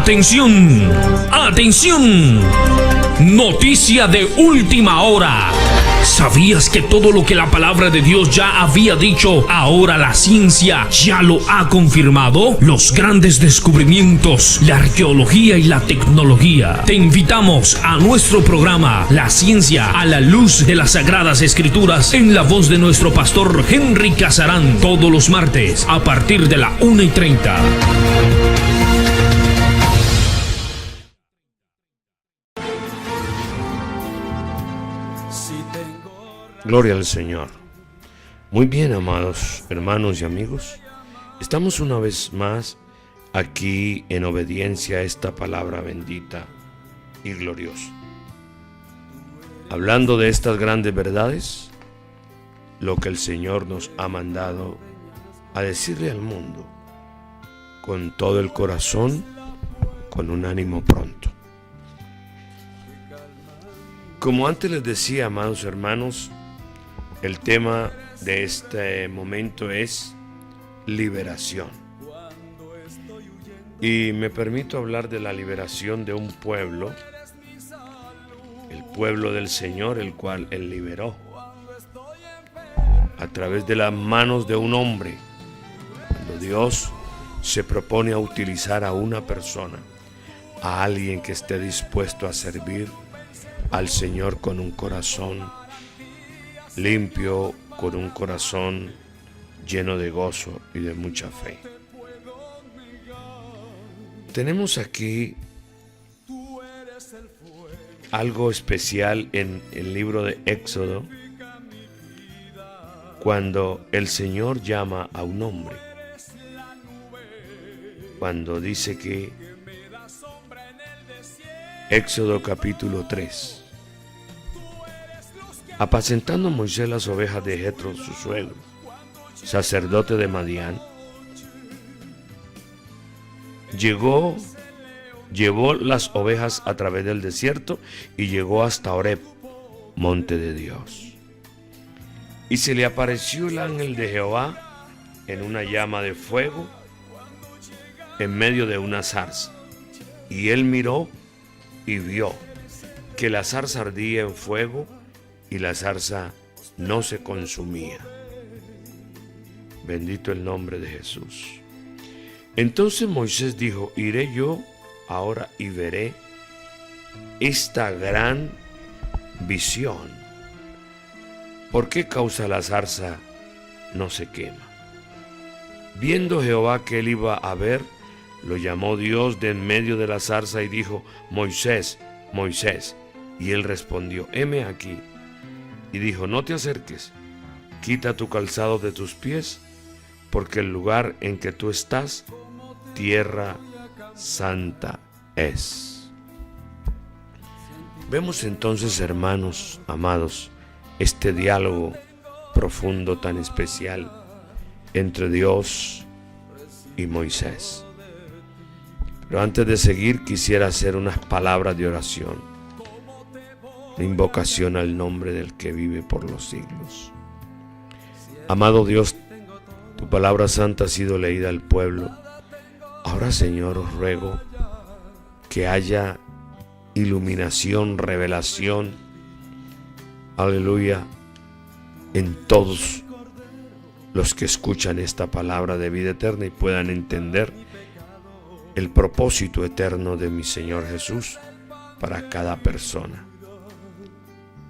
¡Atención! ¡Atención! Noticia de última hora. ¿Sabías que todo lo que la palabra de Dios ya había dicho, ahora la ciencia ya lo ha confirmado? Los grandes descubrimientos, la arqueología y la tecnología. Te invitamos a nuestro programa La Ciencia a la Luz de las Sagradas Escrituras, en la voz de nuestro pastor Henry Casarán, todos los martes a partir de la 1:30. Gloria al Señor. Muy bien, amados hermanos y amigos, estamos una vez más aquí en obediencia a esta palabra bendita y gloriosa, hablando de estas grandes verdades, lo que el Señor nos ha mandado a decirle al mundo, con todo el corazón, con un ánimo pronto. Como antes les decía, amados hermanos, el tema de este momento es liberación. Y me permito hablar de la liberación de un pueblo, el pueblo del Señor, el cual Él liberó a través de las manos de un hombre. Cuando Dios se propone a utilizar a una persona, a alguien que esté dispuesto a servir al Señor con un corazón limpio, con un corazón lleno de gozo y de mucha fe. Tenemos aquí algo especial en el libro de Éxodo, cuando el Señor llama a un hombre, cuando dice que Éxodo capítulo 3, apacentando Moisés las ovejas de Jetro, su suegro, sacerdote de Madián, llevó las ovejas a través del desierto y llegó hasta Horeb, monte de Dios. Y se le apareció el ángel de Jehová en una llama de fuego en medio de una zarza. Y él miró y vio que la zarza ardía en fuego y la zarza no se consumía. Bendito el nombre de Jesús. Entonces Moisés dijo: iré yo ahora y veré esta gran visión. ¿Por qué causa la zarza no se quema? Viendo Jehová que él iba a ver, lo llamó Dios de en medio de la zarza y dijo: Moisés, Moisés. Y él respondió: heme aquí. Y dijo: no te acerques, quita tu calzado de tus pies, porque el lugar en que tú estás, tierra santa es. Vemos entonces, hermanos amados, este diálogo profundo tan especial entre Dios y Moisés. Pero antes de seguir, quisiera hacer unas palabras de oración, una invocación al nombre del que vive por los siglos. Amado Dios, tu palabra santa ha sido leída al pueblo. Ahora, Señor, os ruego que haya iluminación, revelación, aleluya, en todos los que escuchan esta palabra de vida eterna y puedan entender el propósito eterno de mi Señor Jesús para cada persona.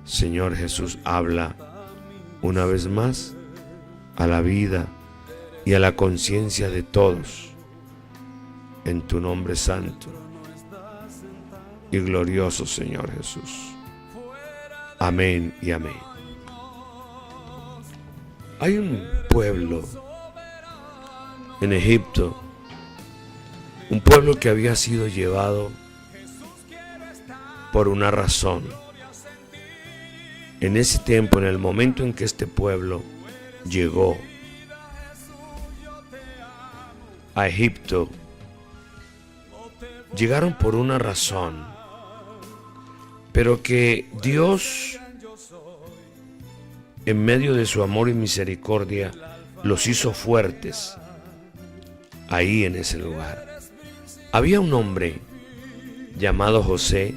Señor Jesús, habla una vez más a la vida y a la conciencia de todos, en tu nombre santo y glorioso, Señor Jesús. Amén y amén. Hay un pueblo en Egipto, un pueblo que había sido llevado por una razón. En ese tiempo, en el momento en que este pueblo llegó a Egipto, llegaron por una razón, pero que Dios, en medio de su amor y misericordia, los hizo fuertes ahí en ese lugar. Había un hombre llamado José,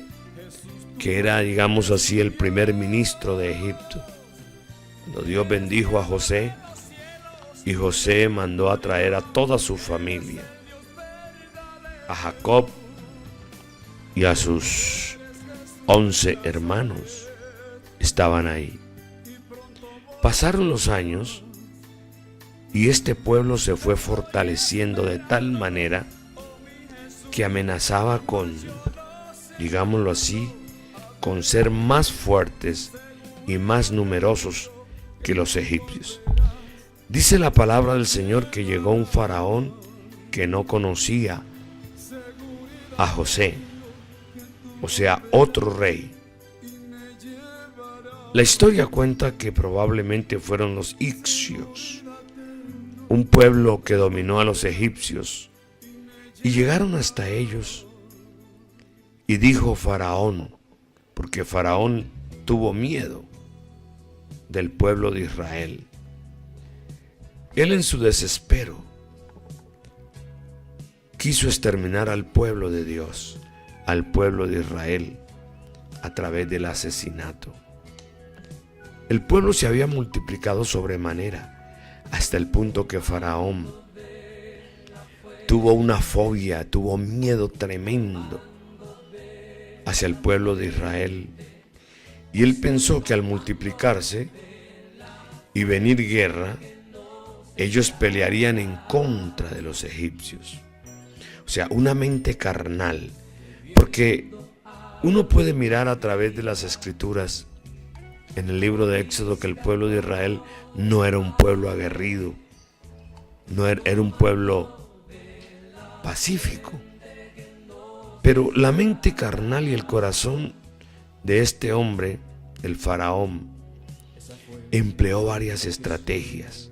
que era, digamos así, el primer ministro de Egipto. Cuando Dios bendijo a José, y José mandó a traer a toda su familia, a Jacob y a sus 11 hermanos, estaban ahí. Pasaron los años y este pueblo se fue fortaleciendo de tal manera que amenazaba con, digámoslo así, con ser más fuertes y más numerosos que los egipcios. Dice la palabra del Señor que llegó un faraón que no conocía a José, o sea, otro rey. La historia cuenta que probablemente fueron los Ixios, un pueblo que dominó a los egipcios, y llegaron hasta ellos. Y dijo Faraón, porque Faraón tuvo miedo del pueblo de Israel. Él en su desespero quiso exterminar al pueblo de Dios, al pueblo de Israel, a través del asesinato. El pueblo se había multiplicado sobremanera, hasta el punto que Faraón tuvo una fobia, tuvo miedo tremendo hacia el pueblo de Israel. Y él pensó que al multiplicarse y venir guerra, ellos pelearían en contra de los egipcios. O sea, una mente carnal. Porque uno puede mirar a través de las escrituras en el libro de Éxodo que el pueblo de Israel no era un pueblo aguerrido, era un pueblo pacífico. Pero la mente carnal y el corazón de este hombre, el faraón, empleó varias estrategias.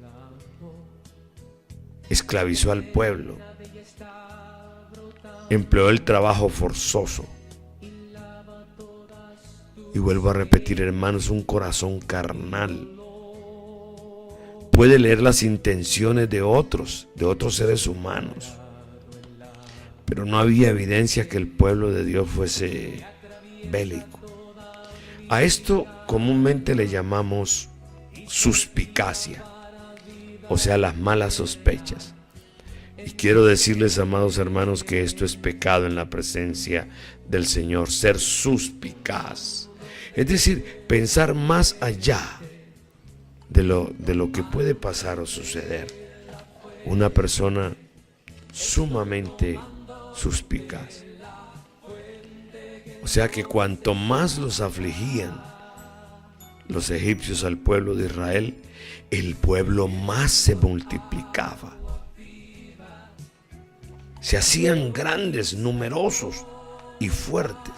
Esclavizó al pueblo, empleó el trabajo forzoso. Y vuelvo a repetir, hermanos, un corazón carnal puede leer las intenciones de otros seres humanos, pero no había evidencia que el pueblo de Dios fuese bélico. A esto comúnmente le llamamos suspicacia, o sea, las malas sospechas. Y quiero decirles, amados hermanos, que esto es pecado en la presencia del Señor, ser suspicaz. Es decir, pensar más allá de lo que puede pasar o suceder. Una persona sumamente suspicaz. O sea que cuanto más los afligían los egipcios al pueblo de Israel, el pueblo más se multiplicaba. Se hacían grandes, numerosos y fuertes.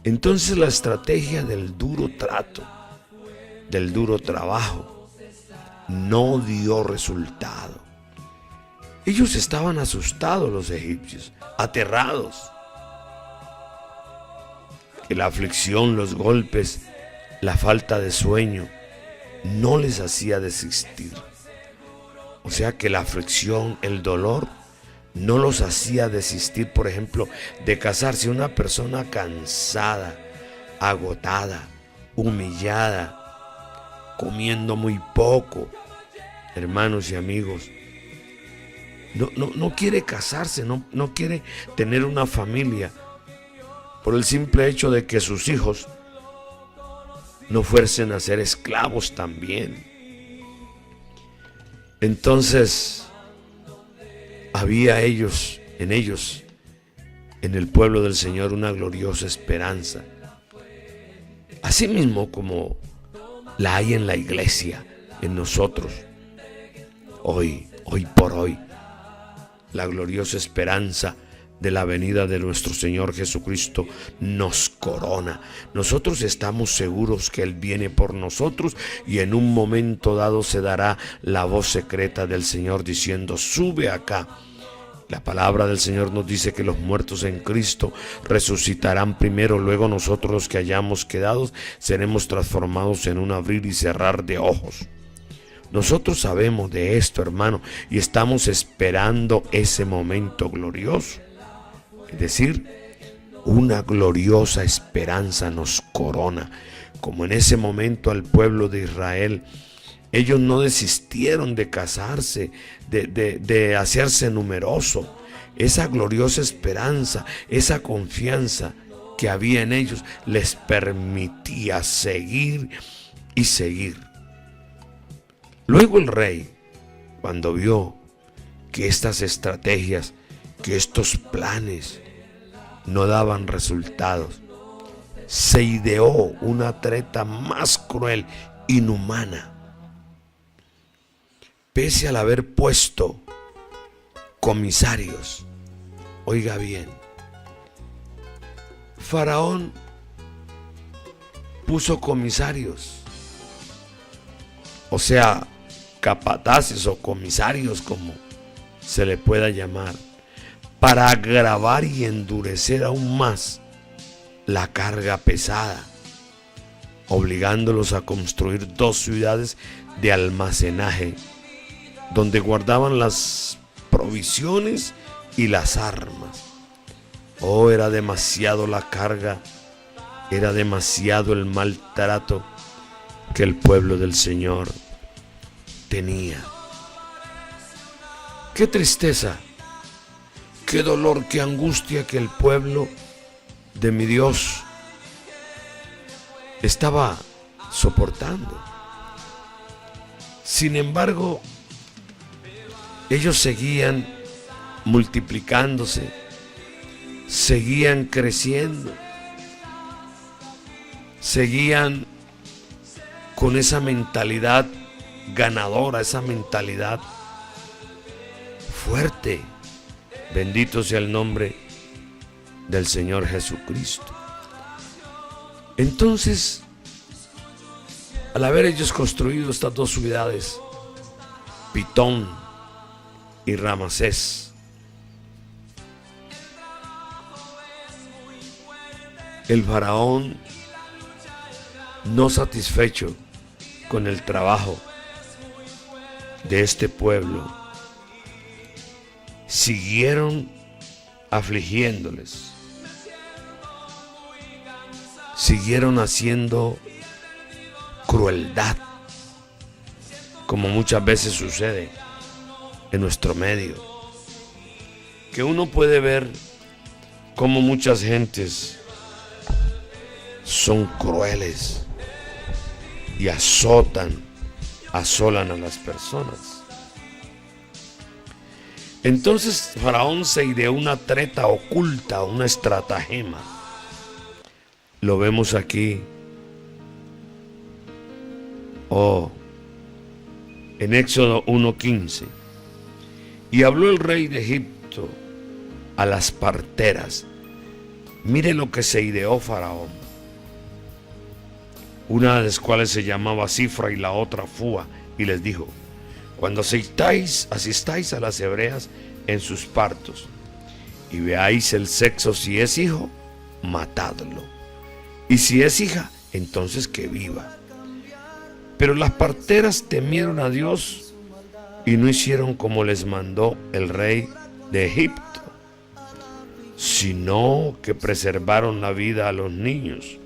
Entonces la estrategia del duro trato, del duro trabajo, no dio resultado. Ellos estaban asustados, los egipcios, aterrados. Que la aflicción, los golpes, la falta de sueño no les hacía desistir. O sea que la aflicción, el dolor, no los hacía desistir, por ejemplo, de casarse. Una persona cansada, agotada, humillada, comiendo muy poco, hermanos y amigos, no quiere casarse, no quiere tener una familia, por el simple hecho de que sus hijos no fuercen a ser esclavos también. Entonces había en ellos, en el pueblo del Señor, una gloriosa esperanza. Asimismo como la hay en la iglesia, en nosotros. Hoy por hoy, la gloriosa esperanza de la venida de nuestro Señor Jesucristo nos corona. Nosotros estamos seguros que Él viene por nosotros y en un momento dado se dará la voz secreta del Señor diciendo: sube acá. La palabra del Señor nos dice que los muertos en Cristo resucitarán primero, luego nosotros los que hayamos quedado seremos transformados en un abrir y cerrar de ojos. Nosotros sabemos de esto, hermano, y estamos esperando ese momento glorioso. Es decir, una gloriosa esperanza nos corona, como en ese momento al pueblo de Israel. Ellos no desistieron de casarse, de hacerse numeroso. Esa gloriosa esperanza, esa confianza que había en ellos les permitía seguir y seguir. Luego el rey, cuando vio que estas estrategias, que estos planes no daban resultados, se ideó una treta más cruel, inhumana. Pese al haber puesto comisarios, oiga bien, Faraón puso comisarios, o sea, capataces o comisarios, como se le pueda llamar, para agravar y endurecer aún más la carga pesada, obligándolos a construir 2 ciudades de almacenaje, donde guardaban las provisiones y las armas. Oh, era demasiado la carga, era demasiado el maltrato que el pueblo del Señor tenía. Qué tristeza, qué dolor, qué angustia que el pueblo de mi Dios estaba soportando. Sin embargo, ellos seguían multiplicándose, seguían creciendo, seguían con esa mentalidad ganadora, esa mentalidad fuerte. Bendito sea el nombre del Señor Jesucristo. Entonces, al haber ellos construido estas 2 ciudades, Pitón y Raamsés, el faraón, no satisfecho con el trabajo de este pueblo, siguieron afligiéndoles, siguieron haciendo crueldad, como muchas veces sucede en nuestro medio, que uno puede ver cómo muchas gentes son crueles y asolan a las personas. Entonces Faraón se ideó una treta oculta, una estratagema. Lo vemos aquí. En Éxodo 1:15. Y habló el rey de Egipto a las parteras. Mire lo que se ideó Faraón. Una de las cuales se llamaba Cifra y la otra Fúa, y les dijo: cuando asistáis a las hebreas en sus partos y veáis el sexo, si es hijo, matadlo, y si es hija, entonces que viva. Pero las parteras temieron a Dios y no hicieron como les mandó el rey de Egipto, sino que preservaron la vida a los niños.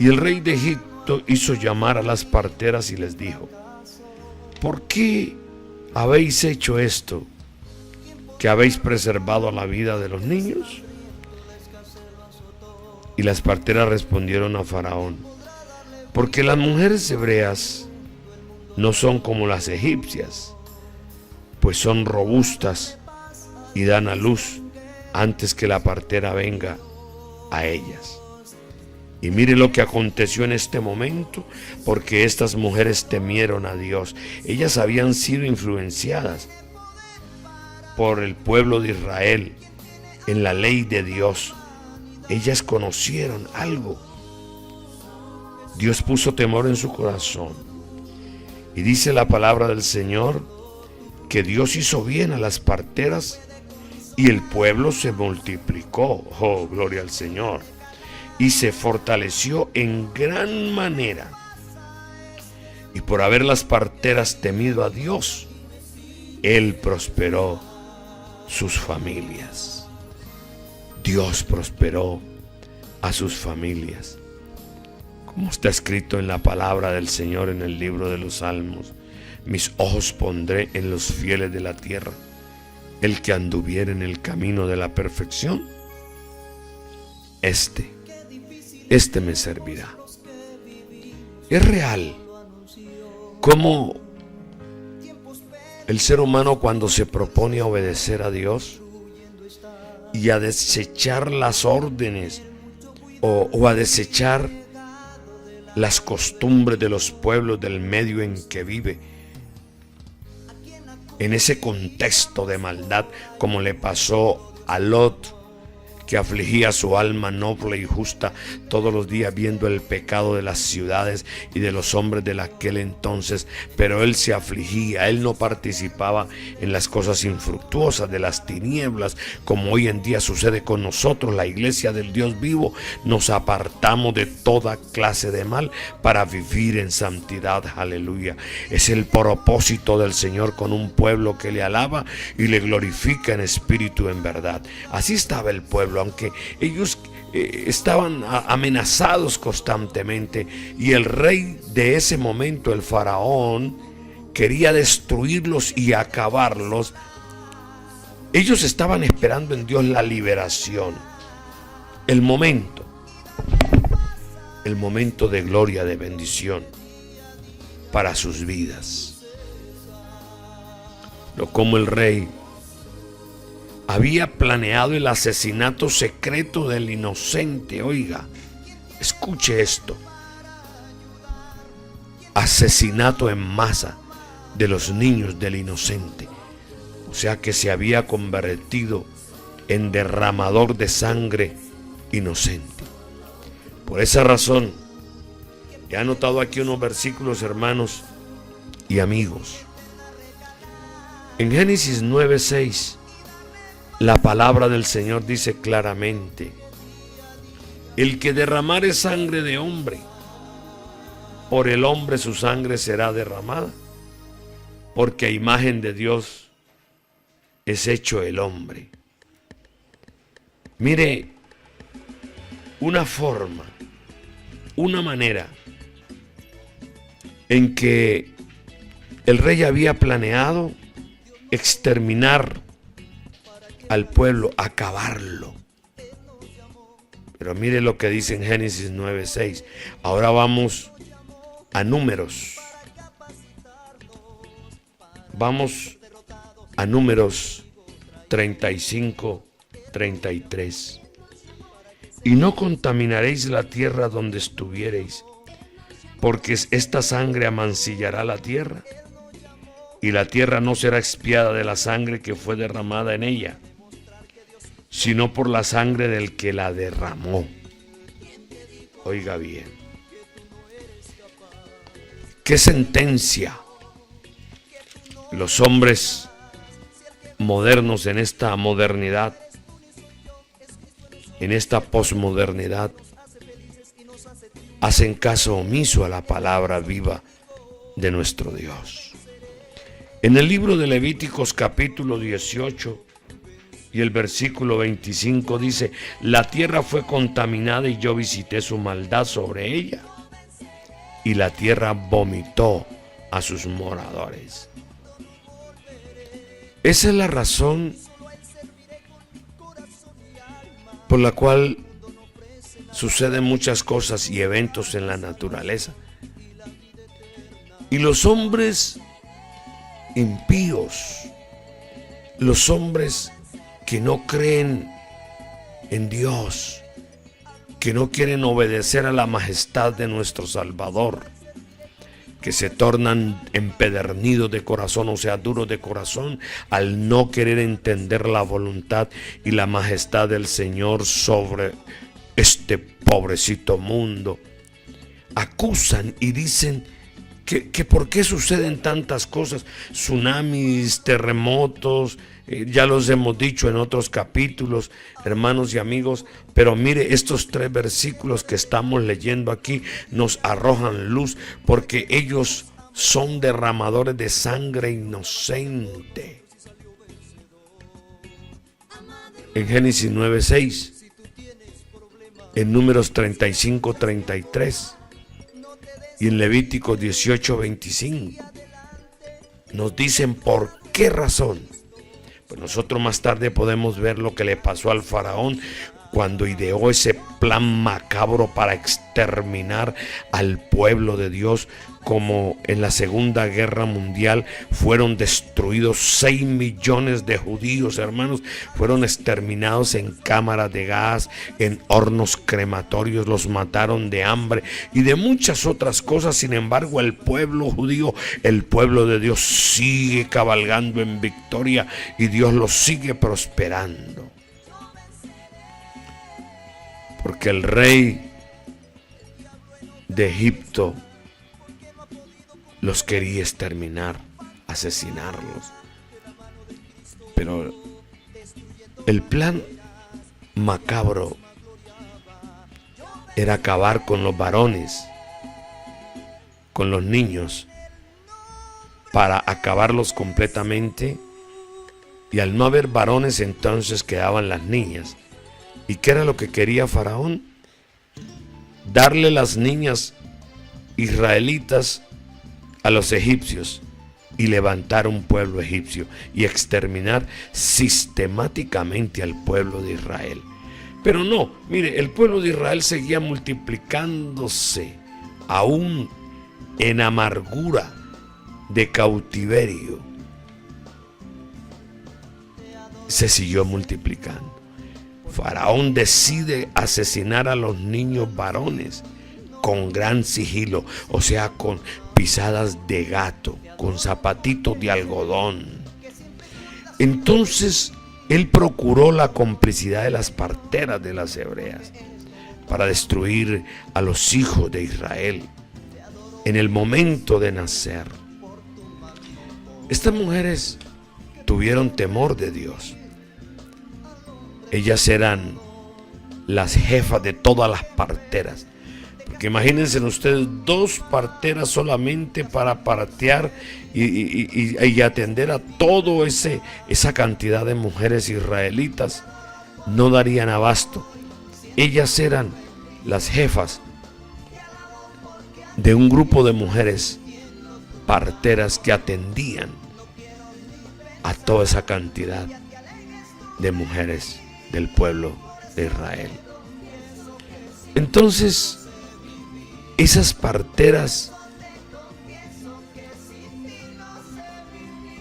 Y el rey de Egipto hizo llamar a las parteras y les dijo: ¿por qué habéis hecho esto, que habéis preservado la vida de los niños? Y las parteras respondieron a Faraón: porque las mujeres hebreas no son como las egipcias, pues son robustas y dan a luz antes que la partera venga a ellas. Y mire lo que aconteció en este momento, porque estas mujeres temieron a Dios. Ellas habían sido influenciadas por el pueblo de Israel en la ley de Dios. Ellas conocieron algo. Dios puso temor en su corazón. Y dice la palabra del Señor que Dios hizo bien a las parteras y el pueblo se multiplicó. Oh, gloria al Señor. Y se fortaleció en gran manera. Y por haber las parteras temido a Dios, Él prosperó sus familias. Dios prosperó a sus familias. Como está escrito en la palabra del Señor en el libro de los Salmos: mis ojos pondré en los fieles de la tierra. El que anduviere en el camino de la perfección, este me servirá. Es real cómo el ser humano, cuando se propone a obedecer a Dios y a desechar las órdenes o a desechar las costumbres de los pueblos del medio en que vive, en ese contexto de maldad, como le pasó a Lot, que afligía su alma noble y justa todos los días viendo el pecado de las ciudades y de los hombres de aquel entonces, pero él se afligía, él no participaba en las cosas infructuosas de las tinieblas, como hoy en día sucede con nosotros, la iglesia del Dios vivo. Nos apartamos de toda clase de mal para vivir en santidad. Aleluya. Es el propósito del Señor con un pueblo que le alaba y le glorifica en espíritu y en verdad. Así estaba el pueblo, aunque ellos estaban amenazados constantemente, y el rey de ese momento, el faraón, quería destruirlos y acabarlos. Ellos estaban esperando en Dios la liberación, el momento de gloria, de bendición para sus vidas. Pero como el rey había planeado el asesinato secreto del inocente, oiga, escuche esto: asesinato en masa de los niños del inocente. O sea que se había convertido en derramador de sangre inocente. Por esa razón, he anotado aquí unos versículos, hermanos y amigos. En Génesis 9:6, la palabra del Señor dice claramente: el que derramare sangre de hombre, por el hombre su sangre será derramada, porque a imagen de Dios es hecho el hombre. Mire, una forma, una manera en que el rey había planeado exterminar al pueblo, acabarlo. Pero mire lo que dice en Génesis 9:6. Ahora vamos a Números. Vamos a Números 35:33. Y no contaminaréis la tierra donde estuviereis, porque esta sangre amancillará la tierra, y la tierra no será expiada de la sangre que fue derramada en ella, sino por la sangre del que la derramó. Oiga bien, qué sentencia. Los hombres modernos en esta modernidad, en esta posmodernidad, hacen caso omiso a la palabra viva de nuestro Dios. En el libro de Levíticos capítulo 18 y el versículo 25 dice: la tierra fue contaminada y yo visité su maldad sobre ella, y la tierra vomitó a sus moradores. Esa es la razón por la cual suceden muchas cosas y eventos en la naturaleza. Y los hombres impíos, los hombres que no creen en Dios, que no quieren obedecer a la majestad de nuestro Salvador, que se tornan empedernidos de corazón, o sea, duros de corazón, al no querer entender la voluntad y la majestad del Señor sobre este pobrecito mundo. Acusan y dicen que por qué suceden tantas cosas, tsunamis, terremotos, ya los hemos dicho en otros capítulos, hermanos y amigos, pero mire, estos 3 versículos que estamos leyendo aquí nos arrojan luz, porque ellos son derramadores de sangre inocente. En Génesis 9:6, en Números 35:33 y en Levítico 18:25 nos dicen por qué razón. Pues nosotros más tarde podemos ver lo que le pasó al faraón cuando ideó ese plan macabro para exterminar al pueblo de Dios, como en la Segunda Guerra Mundial fueron destruidos 6 millones de judíos, hermanos, fueron exterminados en cámaras de gas, en hornos crematorios, los mataron de hambre y de muchas otras cosas. Sin embargo, el pueblo judío, el pueblo de Dios, sigue cabalgando en victoria y Dios los sigue prosperando. Porque el rey de Egipto los quería exterminar, asesinarlos. Pero el plan macabro era acabar con los varones, con los niños, para acabarlos completamente. Y al no haber varones, entonces quedaban las niñas. ¿Y qué era lo que quería Faraón? Darle las niñas israelitas a los egipcios y levantar un pueblo egipcio y exterminar sistemáticamente al pueblo de Israel. Pero no, mire, el pueblo de Israel seguía multiplicándose aún en amargura de cautiverio. Se siguió multiplicando. Faraón decide asesinar a los niños varones con gran sigilo, o sea, con pisadas de gato, con zapatitos de algodón. Entonces él procuró la complicidad de las parteras de las hebreas para destruir a los hijos de Israel en el momento de nacer. Estas mujeres tuvieron temor de Dios. Ellas eran las jefas de todas las parteras. Porque imagínense ustedes 2 parteras solamente para partear y atender a todo esa cantidad de mujeres israelitas. No darían abasto. Ellas eran las jefas de un grupo de mujeres parteras que atendían a toda esa cantidad de mujeres del pueblo de Israel. Entonces, esas parteras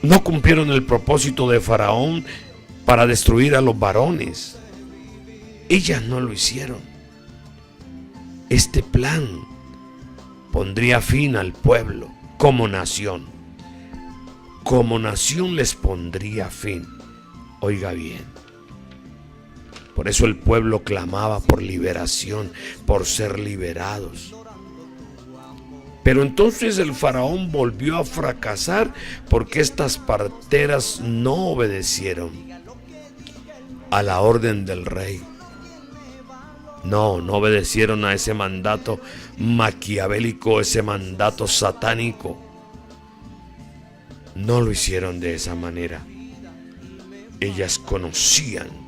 no cumplieron el propósito de Faraón para destruir a los varones. Ellas no lo hicieron. Este plan pondría fin al pueblo como nación. Como nación les pondría fin. Oiga bien. Por eso el pueblo clamaba por liberación, por ser liberados. Pero entonces el faraón volvió a fracasar porque estas parteras no obedecieron a la orden del rey. No obedecieron a ese mandato maquiavélico, ese mandato satánico. No lo hicieron de esa manera. Ellas conocían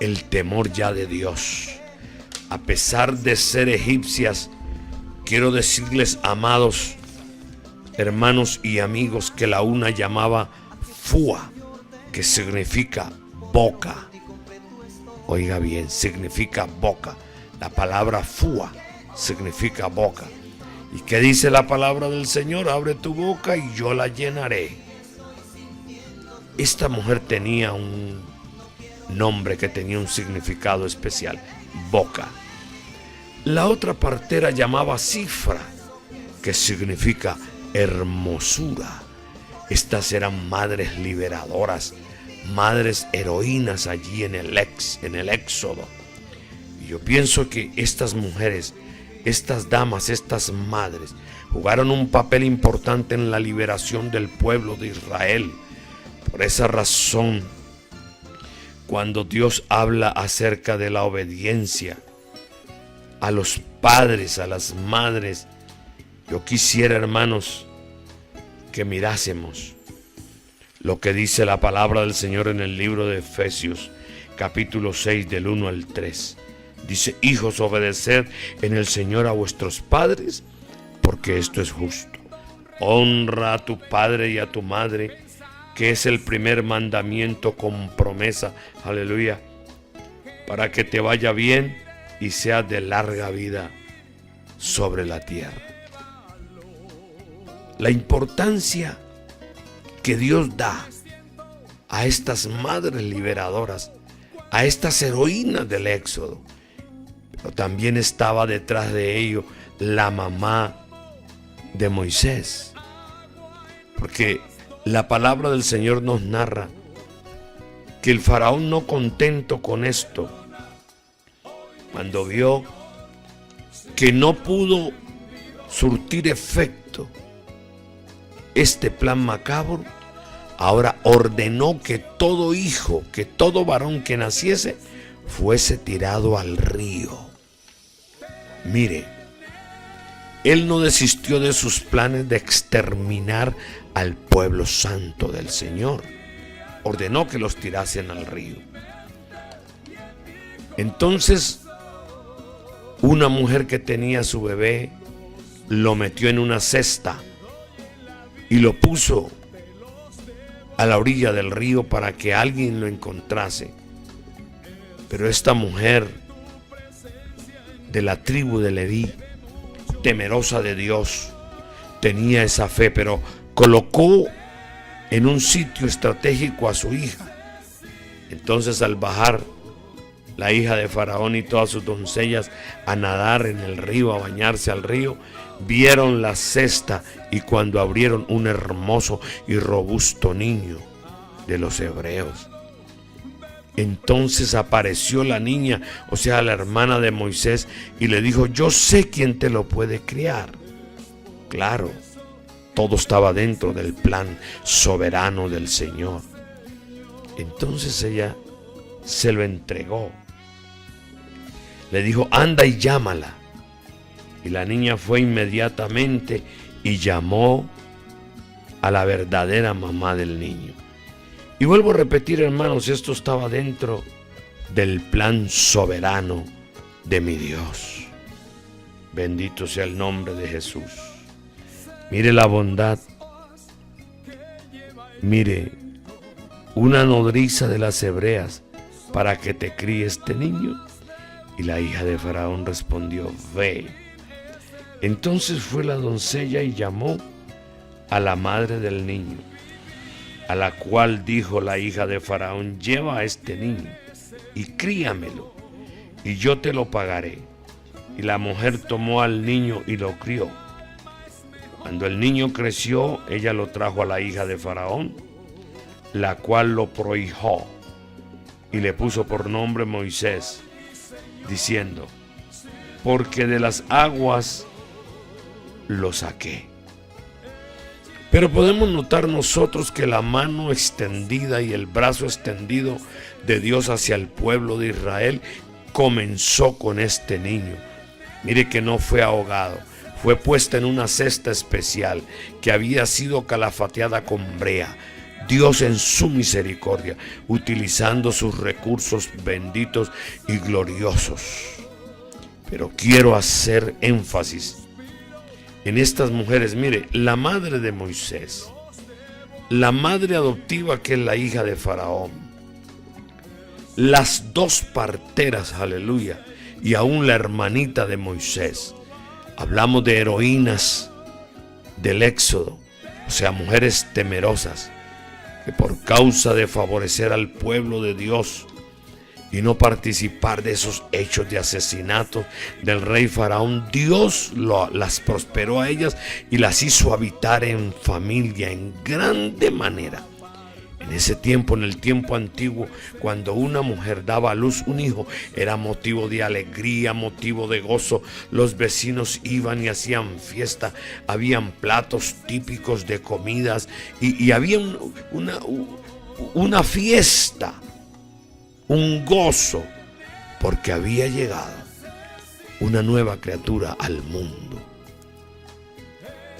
el temor ya de Dios. A pesar de ser egipcias, quiero decirles, amados hermanos y amigos, que la una llamaba Fua, que significa boca. Oiga bien, significa boca. La palabra Fua significa boca. ¿Y qué dice la palabra del Señor? Abre tu boca y yo la llenaré. Esta mujer tenía un nombre que tenía un significado especial: boca. La otra partera llamaba Cifra, que significa hermosura. Estas eran madres liberadoras, madres heroínas allí en el Éxodo. Y yo pienso que estas mujeres, estas damas, estas madres, jugaron un papel importante en la liberación del pueblo de Israel. Por esa razón, cuando Dios habla acerca de la obediencia a los padres, a las madres, Yo quisiera, hermanos, que mirásemos lo que dice la palabra del Señor en el libro de Efesios, capítulo 6, del 1 al 3. Dice: hijos, obedeced en el Señor a vuestros padres, porque esto es justo. Honra a tu padre y a tu madre, que es el primer mandamiento con promesa, aleluya, para que te vaya bien y seas de larga vida sobre la tierra. La importancia que Dios da a estas madres liberadoras, a estas heroínas del Éxodo, pero también estaba detrás de ello la mamá de Moisés, porque la palabra del Señor nos narra que el faraón, no contento con esto, cuando vio que no pudo surtir efecto este plan macabro, ahora ordenó que todo hijo, que todo varón que naciese, fuese tirado al río. Mire, él no desistió de sus planes de exterminar al pueblo santo del Señor. Ordenó que los tirasen al río. Entonces, una mujer que tenía a su bebé lo metió en una cesta y lo puso a la orilla del río para que alguien lo encontrase. Pero esta mujer de la tribu de Leví, temerosa de Dios, tenía esa fe, pero colocó en un sitio estratégico a su hija. Entonces, al bajar la hija de Faraón y todas sus doncellas a nadar en el río, a bañarse al río, vieron la cesta, y cuando abrieron, un hermoso y robusto niño de los hebreos. Entonces apareció la niña, o sea, la hermana de Moisés, y le dijo: yo sé quién te lo puede criar. Claro, todo estaba dentro del plan soberano del Señor. Entonces ella se lo entregó. Le dijo: anda y llámala. Y la niña fue inmediatamente y llamó a la verdadera mamá del niño. Y vuelvo a repetir, hermanos, esto estaba dentro del plan soberano de mi Dios. Bendito sea el nombre de Jesús. Mire la bondad. Mire, una nodriza de las hebreas para que te críe este niño. Y la hija de Faraón respondió: ve. Entonces fue la doncella y llamó a la madre del niño, a la cual dijo la hija de Faraón: lleva a este niño y críamelo, y yo te lo pagaré. Y la mujer tomó al niño y lo crió. Cuando el niño creció, ella lo trajo a la hija de Faraón, la cual lo prohijó y le puso por nombre Moisés, diciendo: porque de las aguas lo saqué. Pero podemos notar nosotros que la mano extendida y el brazo extendido de Dios hacia el pueblo de Israel comenzó con este niño. Mire que no fue ahogado, fue puesta en una cesta especial que había sido calafateada con brea. Dios, en su misericordia, utilizando sus recursos benditos y gloriosos. Pero quiero hacer énfasis en estas mujeres. Mire, la madre de Moisés, la madre adoptiva, que es la hija de Faraón, las dos parteras, aleluya, y aún la hermanita de Moisés. Hablamos de heroínas del Éxodo, o sea, mujeres temerosas, que por causa de favorecer al pueblo de Dios y no participar de esos hechos de asesinato del rey Faraón, Dios las prosperó a ellas y las hizo habitar en familia en grande manera. En ese tiempo, en el tiempo antiguo, cuando una mujer daba a luz un hijo, era motivo de alegría, motivo de gozo. Los vecinos iban y hacían fiesta, habían platos típicos de comidas y había una fiesta, un gozo, porque había llegado una nueva criatura al mundo.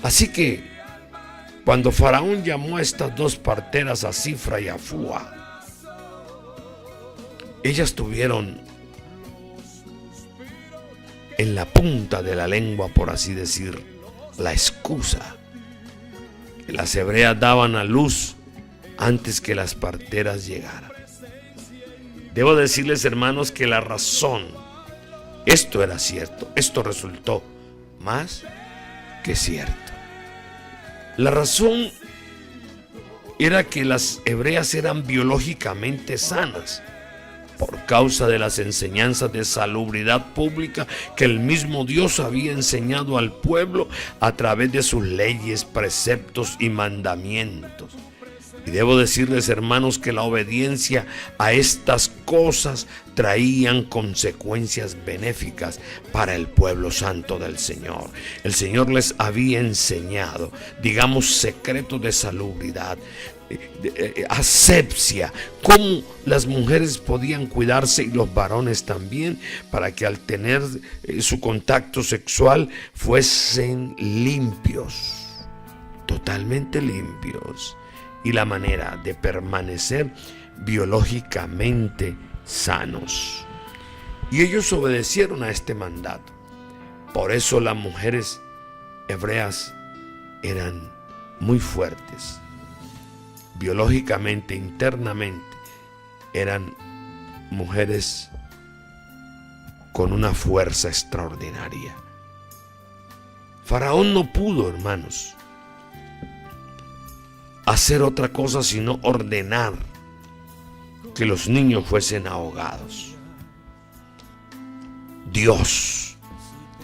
Así que cuando Faraón llamó a estas dos parteras, a Cifra y a Fúa, ellas tuvieron en la punta de la lengua, por así decir, la excusa que las hebreas daban a luz antes que las parteras llegaran. Debo decirles, hermanos, que la razón, esto era cierto, esto resultó más que cierto. La razón era que las hebreas eran biológicamente sanas por causa de las enseñanzas de salubridad pública que el mismo Dios había enseñado al pueblo a través de sus leyes, preceptos y mandamientos. Y debo decirles, hermanos, que la obediencia a estas cosas traían consecuencias benéficas para el pueblo santo del Señor. El Señor les había enseñado, digamos, secretos de salubridad, asepsia, cómo las mujeres podían cuidarse y los varones también, para que al tener su contacto sexual fuesen limpios, totalmente limpios, y la manera de permanecer biológicamente sanos. Y ellos obedecieron a este mandato. Por eso las mujeres hebreas eran muy fuertes. Biológicamente, internamente, eran mujeres con una fuerza extraordinaria. Faraón no pudo, hermanos, hacer otra cosa sino ordenar que los niños fuesen ahogados. Dios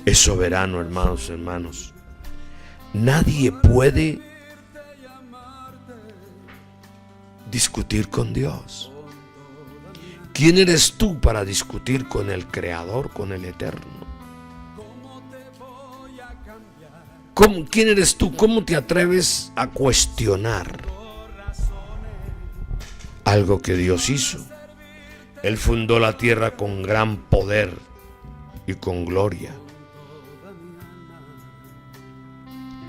es soberano, hermanos. Nadie puede discutir con Dios. ¿Quién eres tú para discutir con el Creador, con el Eterno? ¿Quién eres tú? ¿Cómo te atreves a cuestionar algo que Dios hizo? Él fundó la tierra con gran poder y con gloria.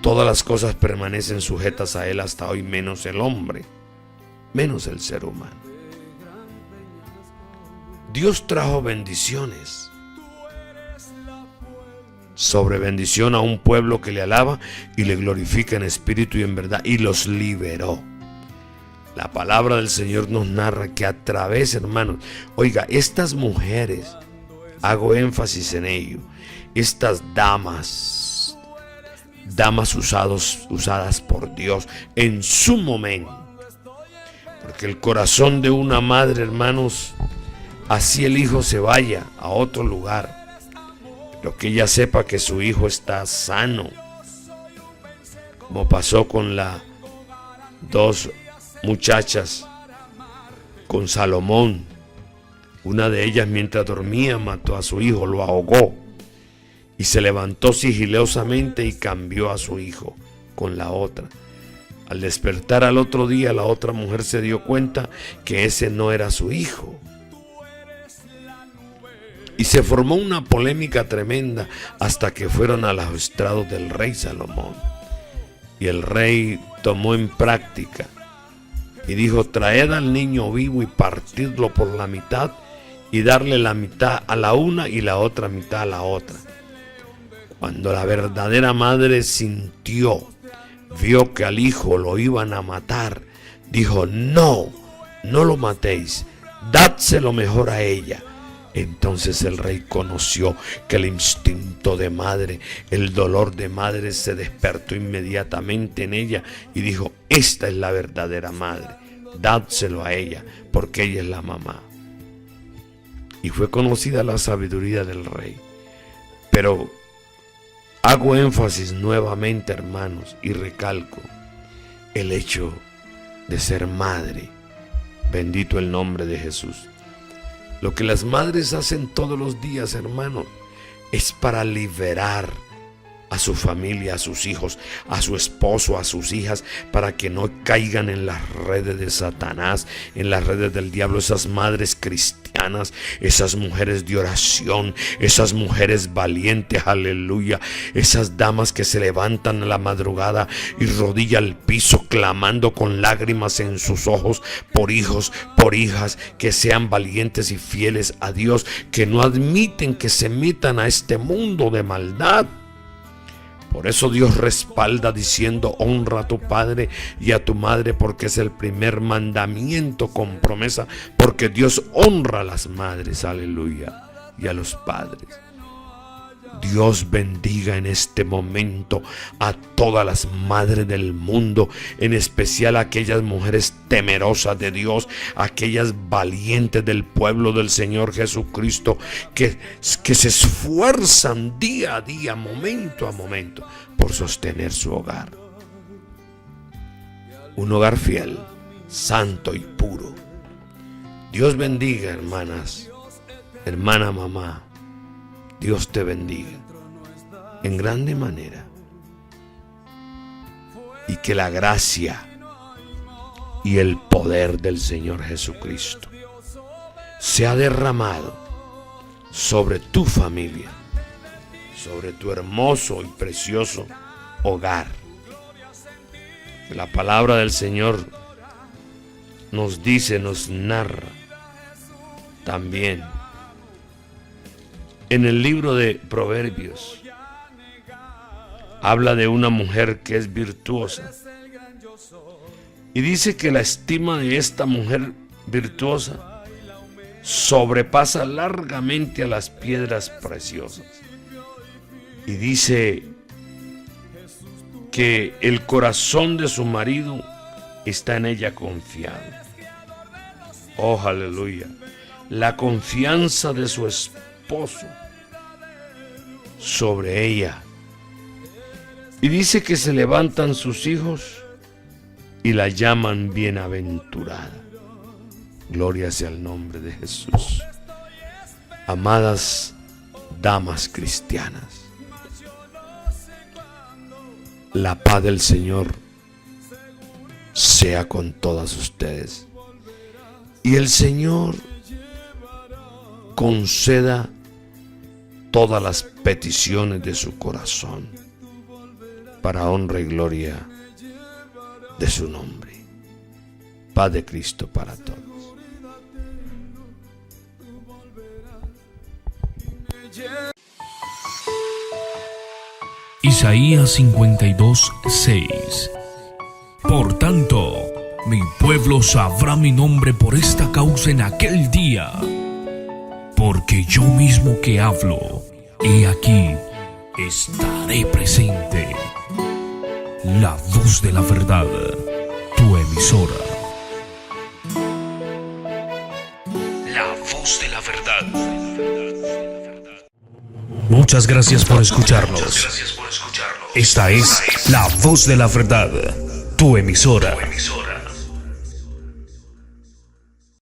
Todas las cosas permanecen sujetas a Él hasta hoy, menos el hombre, menos el ser humano. Dios trajo bendiciones sobre bendición a un pueblo que le alaba y le glorifica en espíritu y en verdad, y los liberó. La palabra del Señor nos narra que a través, hermanos, oiga, estas mujeres, hago énfasis en ello, estas damas usadas por Dios en su momento, porque el corazón de una madre, hermanos, así el hijo se vaya a otro lugar, lo que ella sepa que su hijo está sano, como pasó con las dos muchachas, con Salomón. Una de ellas, mientras dormía, mató a su hijo, lo ahogó, y se levantó sigilosamente y cambió a su hijo con la otra. Al despertar al otro día, la otra mujer se dio cuenta que ese no era su hijo. Y se formó una polémica tremenda hasta que fueron a los estrados del rey Salomón. Y el rey tomó en práctica y dijo: traed al niño vivo y partidlo por la mitad y darle la mitad a la una y la otra mitad a la otra. Cuando la verdadera madre vio que al hijo lo iban a matar, dijo: no lo matéis, dádselo mejor a ella. Entonces el rey conoció que el instinto de madre, el dolor de madre se despertó inmediatamente en ella y dijo: esta es la verdadera madre, dádselo a ella, porque ella es la mamá. Y fue conocida la sabiduría del rey. Pero hago énfasis nuevamente, hermanos, y recalco el hecho de ser madre. Bendito el nombre de Jesús. Lo que las madres hacen todos los días, hermanos, es para liberar a su familia, a sus hijos, a su esposo, a sus hijas, para que no caigan en las redes de Satanás, en las redes del diablo. Esas madres cristianas cristianas, esas mujeres de oración, esas mujeres valientes, aleluya, esas damas que se levantan a la madrugada y rodilla al piso clamando con lágrimas en sus ojos por hijos, por hijas que sean valientes y fieles a Dios, que no admiten que se metan a este mundo de maldad. Por eso Dios respalda diciendo: honra a tu padre y a tu madre, porque es el primer mandamiento con promesa, porque Dios honra a las madres, aleluya, y a los padres. Dios bendiga en este momento a todas las madres del mundo, en especial a aquellas mujeres temerosas de Dios, aquellas valientes del pueblo del Señor Jesucristo, que se esfuerzan día a día, momento a momento, por sostener su hogar. Un hogar fiel, santo y puro. Dios bendiga, hermanas, hermana, mamá. Dios te bendiga en grande manera, y que la gracia y el poder del Señor Jesucristo sea derramado sobre tu familia, sobre tu hermoso y precioso hogar. La palabra del Señor nos dice, nos narra también en el libro de Proverbios. Habla de una mujer que es virtuosa y dice que la estima de esta mujer virtuosa sobrepasa largamente a las piedras preciosas. Y dice que el corazón de su marido está en ella confiado. Oh, aleluya. La confianza de su esposo sobre ella. Y dice que se levantan sus hijos y la llaman bienaventurada. Gloria sea el nombre de Jesús. Amadas damas cristianas, la paz del Señor sea con todas ustedes. Y el Señor conceda todas las peticiones de su corazón, para honra y gloria de su nombre. Paz de Cristo para todos. Isaías 52:6. Por tanto, mi pueblo sabrá mi nombre por esta causa en aquel día, porque yo mismo que hablo, he aquí, estaré presente. La voz de la verdad, tu emisora. La voz de la verdad. Muchas gracias por escucharnos. Esta es La Voz de la Verdad, tu emisora.